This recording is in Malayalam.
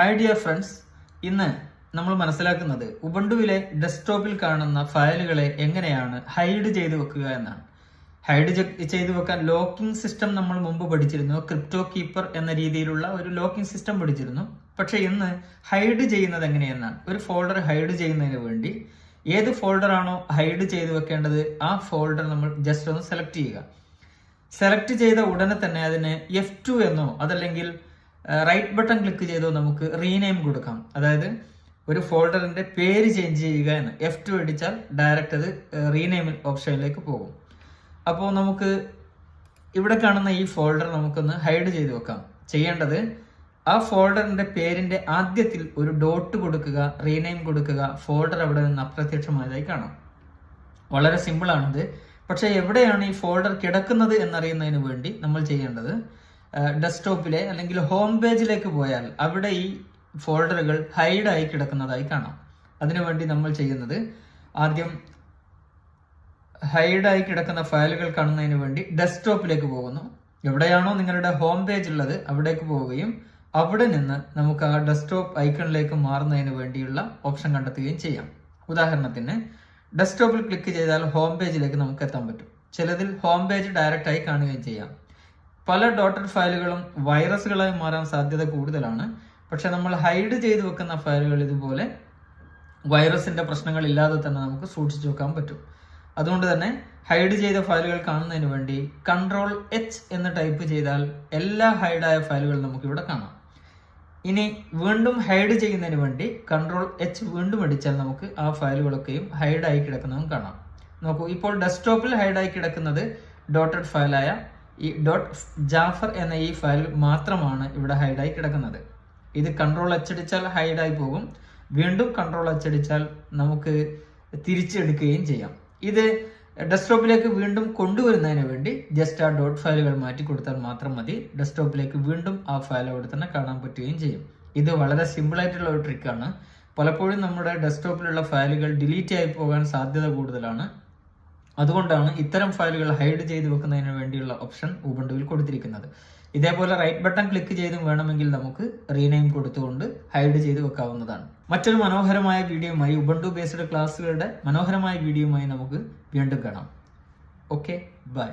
ഹായ് ഡിയർ ഫ്രണ്ട്സ്, ഇന്ന് നമ്മൾ മനസ്സിലാക്കുന്നത് ഉബുണ്ടുവിലെ ഡെസ്ക്ടോപ്പിൽ കാണുന്ന ഫയലുകളെ എങ്ങനെയാണ് ഹൈഡ് ചെയ്ത് വെക്കുക എന്നാണ്. ഹൈഡ് ചെയ്ത് വെക്കാൻ ലോക്കിംഗ് സിസ്റ്റം നമ്മൾ മുമ്പ് പഠിച്ചിരുന്നു. ക്രിപ്റ്റോ കീപ്പർ എന്ന രീതിയിലുള്ള ഒരു ലോക്കിംഗ് സിസ്റ്റം പഠിച്ചിരുന്നു. പക്ഷെ ഇന്ന് ഹൈഡ് ചെയ്യുന്നത് എങ്ങനെയെന്നാണ്. ഒരു ഫോൾഡർ ഹൈഡ് ചെയ്യുന്നതിന് വേണ്ടി ഏത് ഫോൾഡർ ആണോ ഹൈഡ് ചെയ്ത് വെക്കേണ്ടത് ആ ഫോൾഡർ നമ്മൾ ജസ്റ്റ് ഒന്ന് സെലക്ട് ചെയ്യുക. സെലക്ട് ചെയ്ത ഉടനെ തന്നെ അതിന് F2 എന്നോ അതല്ലെങ്കിൽ റൈറ്റ് ബട്ടൺ ക്ലിക്ക് ചെയ്തോ നമുക്ക് റീനെയിം കൊടുക്കാം. അതായത് ഒരു ഫോൾഡറിന്റെ പേര് ചേഞ്ച് ചെയ്യുക എന്ന്. F2 അടിച്ചാൽ ഡയറക്റ്റ് അത് റീനെയിം ഓപ്ഷനിലേക്ക് പോകും. അപ്പോൾ നമുക്ക് ഇവിടെ കാണുന്ന ഈ ഫോൾഡർ നമുക്കൊന്ന് ഹൈഡ് ചെയ്ത് വെക്കാം. ചെയ്യേണ്ടത് ആ ഫോൾഡറിന്റെ പേരിന്റെ ആദ്യത്തിൽ ഒരു ഡോട്ട് കൊടുക്കുക, റീനെയിം കൊടുക്കുക. ഫോൾഡർ അവിടെ നിന്ന് അപ്രത്യക്ഷമായതായി കാണാം. വളരെ സിമ്പിൾ ആണിത്. പക്ഷെ എവിടെയാണ് ഈ ഫോൾഡർ കിടക്കുന്നത് എന്നറിയുന്നതിന് വേണ്ടി നമ്മൾ ചെയ്യേണ്ടത്, ഡെസ്ക്ടോപ്പിലെ അല്ലെങ്കിൽ ഹോം പേജിലേക്ക് പോയാൽ അവിടെ ഈ ഫോൾഡറുകൾ ഹൈഡായി കിടക്കുന്നതായി കാണാം. അതിനുവേണ്ടി നമ്മൾ ചെയ്യുന്നത്, ആദ്യം ഹൈഡായി കിടക്കുന്ന ഫയലുകൾ കാണുന്നതിന് വേണ്ടി ഡെസ്ക്ടോപ്പിലേക്ക് പോകുന്നു. എവിടെയാണോ നിങ്ങളുടെ ഹോം പേജ് ഉള്ളത് അവിടേക്ക് പോവുകയും അവിടെ നിന്ന് നമുക്ക് ആ ഡെസ്ക്ടോപ്പ് ഐക്കണിലേക്ക് മാറുന്നതിന് വേണ്ടിയുള്ള ഓപ്ഷൻ കണ്ടെത്തുകയും ചെയ്യാം. ഉദാഹരണത്തിന് ഡെസ്ക്ടോപ്പിൽ ക്ലിക്ക് ചെയ്താൽ ഹോം പേജിലേക്ക് നമുക്ക് എത്താൻ പറ്റും. ചിലതിൽ ഹോം പേജ് ഡയറക്റ്റ് ആയി കാണുകയും ചെയ്യാം. പല ഡോട്ടഡ് ഫയലുകളും വൈറസുകളായി മാറാൻ സാധ്യത കൂടുതലാണ്. പക്ഷെ നമ്മൾ ഹൈഡ് ചെയ്ത് വെക്കുന്ന ഫയലുകൾ ഇതുപോലെ വൈറസിന്റെ പ്രശ്നങ്ങൾ ഇല്ലാതെ തന്നെ നമുക്ക് സൂക്ഷിച്ചു വെക്കാൻ പറ്റും. അതുകൊണ്ട് തന്നെ ഹൈഡ് ചെയ്ത ഫയലുകൾ കാണുന്നതിന് വേണ്ടി Ctrl+H എന്ന് ടൈപ്പ് ചെയ്താൽ എല്ലാ ഹൈഡായ ഫയലുകളും നമുക്ക് ഇവിടെ കാണാം. ഇനി വീണ്ടും ഹൈഡ് ചെയ്യുന്നതിന് വേണ്ടി Ctrl+H വീണ്ടും അടിച്ചാൽ നമുക്ക് ആ ഫയലുകളൊക്കെയും ഹൈഡായി കിടക്കുന്നതും കാണാം. നോക്കൂ, ഇപ്പോൾ ഡെസ്ക്ടോപ്പിൽ ഹൈഡായി കിടക്കുന്നത് ഡോട്ടഡ് ഫയലായ ഈ .jafar എന്ന ഈ ഫയൽ മാത്രമാണ് ഇവിടെ ഹൈഡായി കിടക്കുന്നത്. ഇത് Ctrl+H അടിച്ചാൽ ഹൈഡായി പോകും. വീണ്ടും Ctrl+H അടിച്ചാൽ നമുക്ക് തിരിച്ചെടുക്കുകയും ചെയ്യാം. ഇത് ഡെസ്ക്ടോപ്പിലേക്ക് വീണ്ടും കൊണ്ടുവരുന്നതിന് വേണ്ടി ജസ്റ്റ് ആ ഡോട്ട് ഫയലുകൾ മാറ്റി കൊടുത്താൽ മാത്രം മതി. ഡെസ്ക്ടോപ്പിലേക്ക് വീണ്ടും ആ ഫയൽ അവിടെ തന്നെ കാണാൻ പറ്റുകയും ചെയ്യും. ഇത് വളരെ സിമ്പിൾ ആയിട്ടുള്ള ഒരു ട്രിക്കാണ്. പലപ്പോഴും നമ്മുടെ ഡെസ്ക്ടോപ്പിലുള്ള ഫയലുകൾ ഡിലീറ്റ് ആയി പോകാൻ സാധ്യത കൂടുതലാണ്. അതുകൊണ്ടാണ് ഇത്തരം ഫയലുകൾ ഹൈഡ് ചെയ്ത് വെക്കുന്നതിന് വേണ്ടിയുള്ള ഓപ്ഷൻ ഉബുണ്ടുവിൽ കൊടുത്തിരിക്കുന്നത്. ഇതേപോലെ റൈറ്റ് ബട്ടൺ ക്ലിക്ക് ചെയ്തും വേണമെങ്കിൽ നമുക്ക് റീനെയിം കൊടുത്തുകൊണ്ട് ഹൈഡ് ചെയ്ത് വെക്കാവുന്നതാണ്. മറ്റൊരു മനോഹരമായ വീഡിയോയുമായി, ഉബുണ്ടു ബേസ്ഡ് ക്ലാസ്സുകളുടെ മനോഹരമായ വീഡിയോയുമായി നമുക്ക് വീണ്ടും കാണാം. Okay, by.